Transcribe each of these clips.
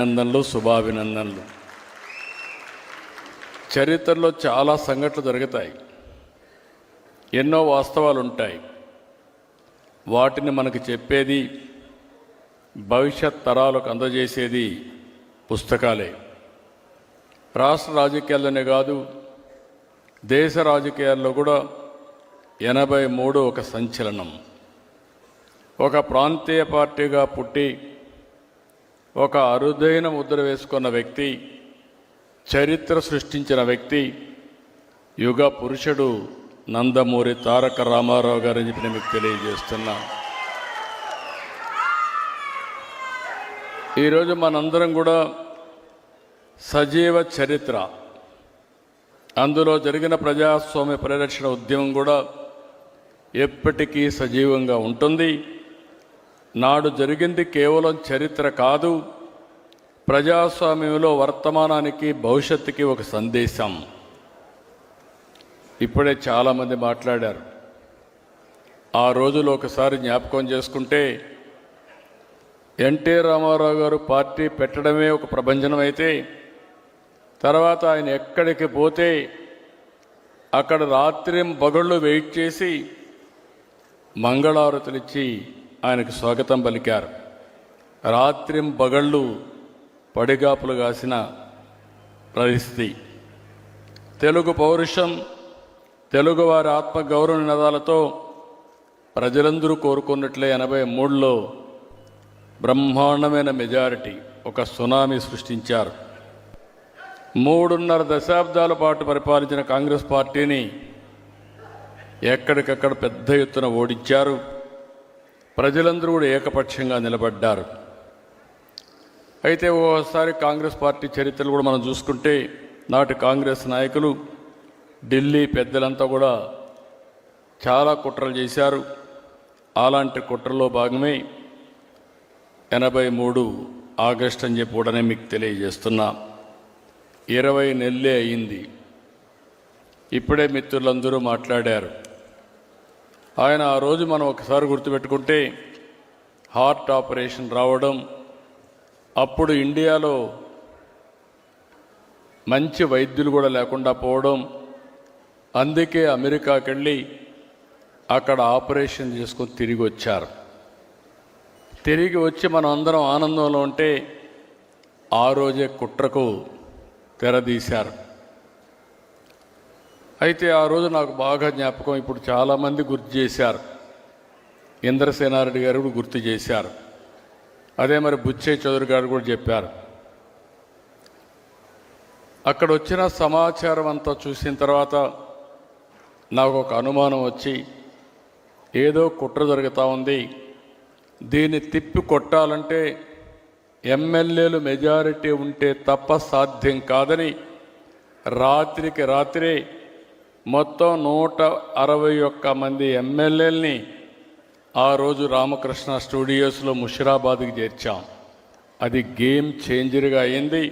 అభినందనలు, శుభాభినందనలు. చరిత్రలో చాలా సంఘటనలు జరుగుతాయి, ఎన్నో వాస్తవాలు ఉంటాయి. వాటిని మనకు చెప్పేది, భవిష్యత్ తరాలకు అందజేసేది పుస్తకాలే. రాష్ట్ర రాజకీయాల్లోనే కాదు, దేశ రాజకీయాల్లో కూడా 83 ఒక సంచలనం. ఒక ప్రాంతీయ పార్టీగా పుట్టి ఒక అరుదైన ముద్ర వేసుకున్న వ్యక్తి, చరిత్ర సృష్టించిన వ్యక్తి, యుగ పురుషుడు నందమూరి తారక రామారావు గారని చెప్పి నేను మీకు తెలియజేస్తున్నా. ఈరోజు మనందరం కూడా సజీవ చరిత్ర, అందులో జరిగిన ప్రజాస్వామ్య పరిరక్షణ ఉద్యమం కూడా ఎప్పటికీ సజీవంగా ఉంటుంది. నాడు జరిగింది కేవలం చరిత్ర కాదు, ప్రజాస్వామ్యంలో వర్తమానానికి భవిష్యత్తుకి ఒక సందేశం. ఇప్పుడే చాలామంది మాట్లాడారు. ఆ రోజులు ఒకసారి జ్ఞాపకం చేసుకుంటే, ఎన్టీ రామారావు గారు పార్టీ పెట్టడమే ఒక ప్రభంజనం అయితే, తర్వాత ఆయన ఎక్కడికి పోతే అక్కడ రాత్రింబగళ్ళు వెయిట్ చేసి మంగళారతులిచ్చి ఆయనకు స్వాగతం పలికారు. రాత్రింబగళ్ళు పడిగాపులు కాసిన పరిస్థితి. తెలుగు పౌరుషం, తెలుగువారి ఆత్మగౌరవ నినాదాలతో ప్రజలందరూ కోరుకున్నట్లే 83లో బ్రహ్మాండమైన మెజారిటీ, ఒక సునామీ సృష్టించారు. 3.5 దశాబ్దాల పాటు పరిపాలించిన కాంగ్రెస్ పార్టీని ఎక్కడికక్కడ పెద్ద ఎత్తున ఓడించారు. ప్రజలందరూ కూడా ఏకపక్షంగా నిలబడ్డారు. అయితే ఓసారి కాంగ్రెస్ పార్టీ చరిత్రలు కూడా మనం చూసుకుంటే, నాటి కాంగ్రెస్ నాయకులు, ఢిల్లీ పెద్దలంతా కూడా చాలా కుట్రలు చేశారు. అలాంటి కుట్రలో భాగమే 83 ఆగస్టు అని చెప్పి కూడా మీకు తెలియజేస్తున్నా. 20 నెలలే అయింది. ఇప్పుడే మిత్రులందరూ మాట్లాడారు. ఆయన ఆ రోజు మనం ఒకసారి గుర్తుపెట్టుకుంటే, హార్ట్ ఆపరేషన్ రావడం, అప్పుడు ఇండియాలో మంచి వైద్యులు కూడా లేకుండా పోవడం, అందుకే అమెరికాకి వెళ్ళి అక్కడ ఆపరేషన్ చేసుకొని తిరిగి వచ్చారు. తిరిగి వచ్చి మనం అందరం ఆనందంలో ఉంటే, ఆ రోజే కుట్రకు తెరదీశారు. అయితే ఆ రోజు నాకు బాగా జ్ఞాపకం, ఇప్పుడు చాలామంది గుర్తు చేశారు. ఇంద్రసేనారెడ్డి గారు కూడా గుర్తు చేశారు. అదే మరి బుచ్చయ్య చౌదరి గారు కూడా చెప్పారు. అక్కడ వచ్చిన సమాచారం అంతా చూసిన తర్వాత నాకు ఒక అనుమానం వచ్చి, ఏదో కుట్ర జరుగుతూ ఉంది, దీన్ని తిప్పి కొట్టాలంటే ఎమ్మెల్యేలు మెజారిటీ ఉంటే తప్ప సాధ్యం కాదని రాత్రికి రాత్రే మొత్తం 161 మంది ఎమ్మెల్యేలని ఆ రోజు రామకృష్ణ స్టూడియోస్లో ముషిరాబాద్కి చేర్చాం. అది గేమ్ చేంజర్గా అయింది.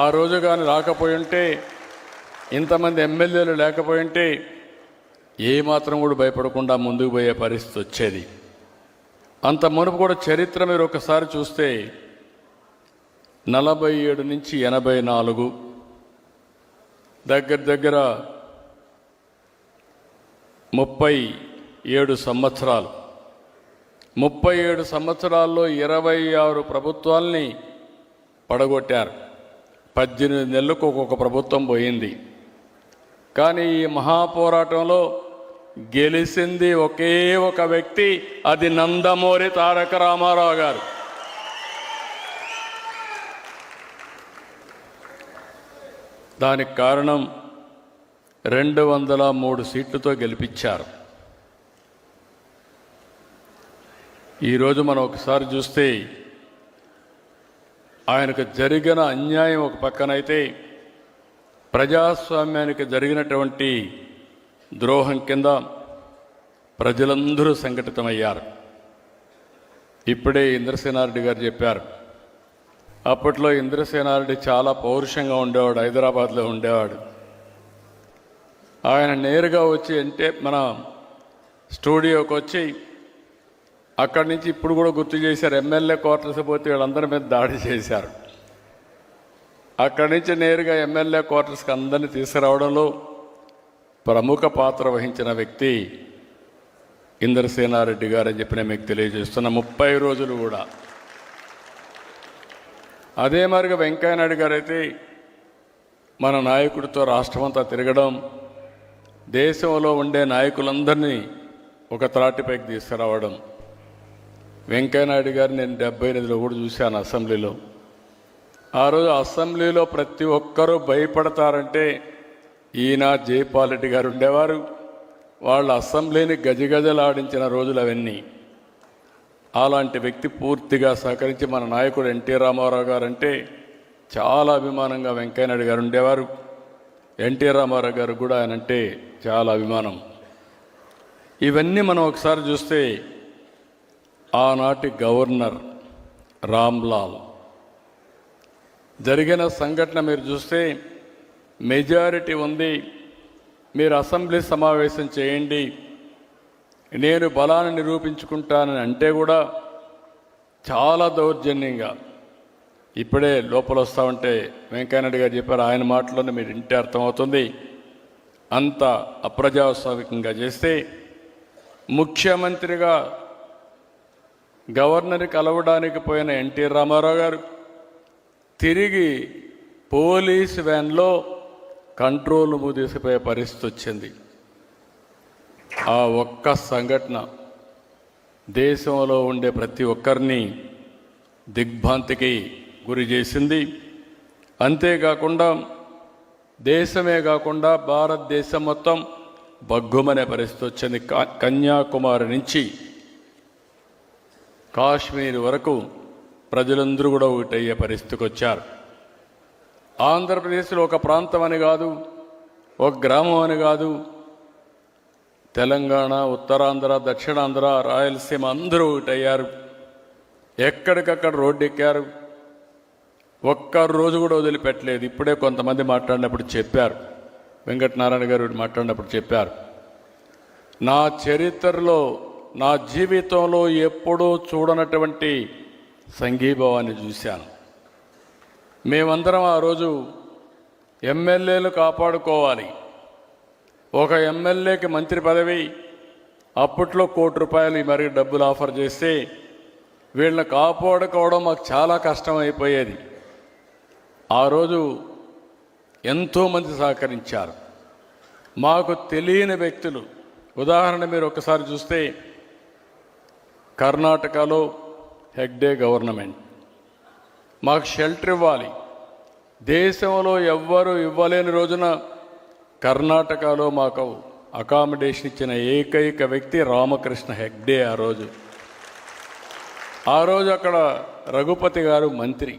ఆ రోజు కానీ రాకపోయి ఉంటే, ఇంతమంది ఎమ్మెల్యేలు లేకపోయి ఉంటే, ఏమాత్రం కూడా భయపడకుండా ముందుకు పోయే పరిస్థితి వచ్చేది. అంత మునుపు కూడా చరిత్ర మీరు ఒకసారి చూస్తే 47 నుంచి 84 దగ్గర 37 సంవత్సరాలు. 37 సంవత్సరాల్లో 26 ప్రభుత్వాల్ని పడగొట్టారు. 18 నెలలకు ఒక్కొక్క ప్రభుత్వం పోయింది. కానీ ఈ మహాపోరాటంలో గెలిచింది ఒకే ఒక వ్యక్తి, అది నందమూరి తారక రామారావు గారు. దానికి కారణం 203 సీట్లతో గెలిపించారు. ఈరోజు మనం ఒకసారి చూస్తే, ఆయనకు జరిగిన అన్యాయం ఒక పక్కనైతే, ప్రజాస్వామ్యానికి జరిగినటువంటి ద్రోహం కింద ప్రజలందరూ సంఘటితమయ్యారు. ఇప్పుడే ఇంద్రసేనారెడ్డి గారు చెప్పారు. అప్పట్లో ఇంద్రసేనారెడ్డి చాలా పౌరుషంగా ఉండేవాడు, హైదరాబాద్లో ఉండేవాడు. ఆయన నేరుగా వచ్చి అంటే మన స్టూడియోకి వచ్చి అక్కడి నుంచి ఇప్పుడు కూడా గుర్తు చేశారు, ఎమ్మెల్యే క్వార్టర్స్ పోతే వీళ్ళందరి మీద దాడి చేశారు. అక్కడి నుంచి నేరుగా ఎమ్మెల్యే క్వార్టర్స్కి అందరినీ తీసుకురావడంలో ప్రముఖ పాత్ర వహించిన వ్యక్తి ఇంద్రసేనారెడ్డి గారు అని చెప్పి నేను మీకు తెలియజేస్తున్న 30 రోజులు కూడా. అదే మరిగా వెంకయ్యనాయుడు గారు అయితే మన నాయకుడితో రాష్ట్రమంతా తిరగడం, దేశంలో ఉండే నాయకులందరినీ ఒక త్రాటిపైకి తీసుకురావడం. వెంకయ్యనాయుడు గారు నేను 78లో కూడా చూశాను అసెంబ్లీలో. ఆ రోజు అసెంబ్లీలో ప్రతి ఒక్కరూ భయపడతారంటే ఈయన జైపాల్ రెడ్డి గారు ఉండేవారు. వాళ్ళ అసెంబ్లీని గజగజలాడించిన రోజులు అవన్నీ. అలాంటి వ్యక్తి పూర్తిగా సహకరించి మన నాయకుడు ఎన్టీ రామారావు గారు అంటే చాలా అభిమానంగా వెంకయ్యనాయుడు గారు ఉండేవారు. ఎన్టీ రామారావు గారు కూడా ఆయన అంటే చాలా అభిమానం. ఇవన్నీ మనం ఒకసారి చూస్తే ఆనాటి గవర్నర్ రామ్లాల్ జరిగిన సంఘటన మీరు చూస్తే మెజారిటీ ఉంది, మీరు అసెంబ్లీ సమావేశం చేయండి, నేను బలాన్ని నిరూపించుకుంటానని అంటే కూడా చాలా దౌర్జన్యంగా, ఇప్పుడే లోపల వస్తూ ఉంటే వెంకయ్యనాయుడు గారు చెప్పారు, ఆయన మాటలోనే మీరు ఇంటే అర్థమవుతుంది, అంత అప్రజాస్వామికంగా చేస్తే ముఖ్యమంత్రిగా గవర్నర్ని కలవడానికి పోయిన ఎన్టీ రామారావు గారు తిరిగి పోలీసు వ్యాన్లో కంట్రోల్ తీసుకుపోయే పరిస్థితి వచ్చింది. ఆ ఒక్క సంఘటన దేశంలో ఉండే ప్రతి ఒక్కరిని దిగ్భ్రాంతికి గురి చేసింది. అంతేకాకుండా దేశమే కాకుండా భారతదేశం మొత్తం బగ్గుమనే పరిస్థితి వచ్చింది. కన్యాకుమారి నుంచి కాశ్మీర్ వరకు ప్రజలందరూ కూడా ఒకటయ్యే పరిస్థితికి వచ్చారు. ఆంధ్రప్రదేశ్లో ఒక ప్రాంతం అని కాదు, ఒక గ్రామం అని కాదు, తెలంగాణ, ఉత్తరాంధ్ర, దక్షిణాంధ్ర, రాయలసీమ అందరూ ఒకటయ్యారు. ఎక్కడికక్కడ రోడ్డు ఎక్కారు. ఒక్క రోజు కూడా వదిలిపెట్టలేదు. ఇప్పుడే కొంతమంది మాట్లాడినప్పుడు చెప్పారు, వెంకటనారాయణ గారు మాట్లాడినప్పుడు చెప్పారు, నా చరిత్రలో నా జీవితంలో ఎప్పుడూ చూడనటువంటి సంఘీభావాన్ని చూశాను. మేమందరం ఆ రోజు ఎమ్మెల్యేలు కాపాడుకోవాలి, ఒక ఎమ్మెల్యేకి మంత్రి పదవి అప్పట్లో ₹1 కోటి మరి డబ్బులు ఆఫర్ చేస్తే వీళ్ళని కాపాడుకోవడం మాకు చాలా కష్టమైపోయేది. ఆ రోజు ఎంతోమంది సహకరించారు. మాకు తెలియని వ్యక్తులు, ఉదాహరణ మీరు ఒకసారి చూస్తే కర్ణాటకలో హెగ్డే గవర్నమెంట్ మాకు షెల్టర్ ఇవ్వాలి, దేశంలో ఎవ్వరూ ఇవ్వలేని రోజున కర్ణాటకలో మాకు అకామిడేషన్ ఇచ్చిన ఏకైక వ్యక్తి రామకృష్ణ హెగ్డే. ఆ రోజు అక్కడ రఘుపతి గారు మంత్రి.